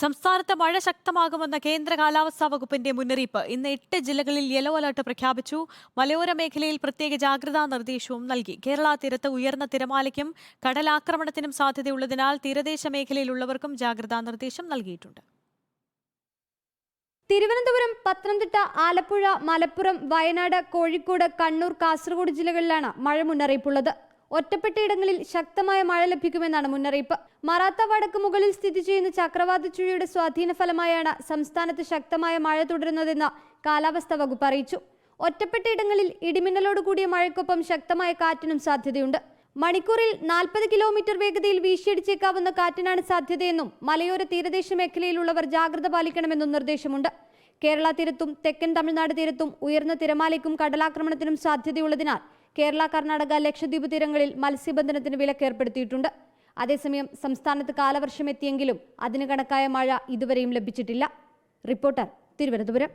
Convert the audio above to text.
സംസ്ഥാനത്ത് മഴ ശക്തമാകുമെന്ന കേന്ദ്ര കാലാവസ്ഥാ വകുപ്പിന്റെ മുന്നറിയിപ്പ്. ഇന്ന് 8 ജില്ലകളിൽ യെല്ലോ അലർട്ട് പ്രഖ്യാപിച്ചു. മലയോര മേഖലയിൽ പ്രത്യേക ജാഗ്രതാ നിർദ്ദേശവും നൽകി. കേരള തീരത്ത് ഉയർന്ന തിരമാലയ്ക്കും കടലാക്രമണത്തിനും സാധ്യതയുള്ളതിനാൽ തീരദേശ മേഖലയിലുള്ളവർക്കും ജാഗ്രതാ നിർദ്ദേശം നൽകിയിട്ടുണ്ട്. തിരുവനന്തപുരം, പത്തനംതിട്ട, ആലപ്പുഴ, മലപ്പുറം, വയനാട്, കോഴിക്കോട്, കണ്ണൂർ, കാസർഗോഡ് ജില്ലകളിലാണ് മഴ മുന്നറിയിപ്പുള്ളത്. ഒറ്റപ്പെട്ടയിടങ്ങളിൽ ശക്തമായ മഴ ലഭിക്കുമെന്നാണ് മുന്നറിയിപ്പ്. മറാത്ത വടക്ക് മുകളിൽ സ്ഥിതി ചെയ്യുന്ന ചക്രവാത ചുഴിയുടെ സ്വാധീന ഫലമായാണ് സംസ്ഥാനത്ത് ശക്തമായ മഴ തുടരുന്നതെന്ന് കാലാവസ്ഥാ വകുപ്പ് അറിയിച്ചു. ഒറ്റപ്പെട്ടയിടങ്ങളിൽ ഇടിമിന്നലോട് കൂടിയ മഴയ്ക്കൊപ്പം ശക്തമായ കാറ്റിനും സാധ്യതയുണ്ട്. മണിക്കൂറിൽ 40 കിലോമീറ്റർ വേഗതയിൽ വീശിയടിച്ചേക്കാവുന്ന കാറ്റിനാണ് സാധ്യതയെന്നും മലയോര തീരദേശ മേഖലയിലുള്ളവർ ജാഗ്രത പാലിക്കണമെന്നും നിർദ്ദേശമുണ്ട്. കേരള തീരത്തും തെക്കൻ തമിഴ്നാട് തീരത്തും ഉയർന്ന തിരമാലയ്ക്കും കടലാക്രമണത്തിനും സാധ്യതയുള്ളതിനാൽ കേരള, കർണാടക, ലക്ഷദ്വീപ് തീരങ്ങളിൽ മത്സ്യബന്ധനത്തിന് വിലക്ക് ഏർപ്പെടുത്തിയിട്ടുണ്ട്. അതേസമയം സംസ്ഥാനത്ത് കാലവർഷം എത്തിയെങ്കിലും അതിന് കണക്കായ മഴ ഇതുവരെയും ലഭിച്ചിട്ടില്ല. റിപ്പോർട്ടർ, തിരുവനന്തപുരം.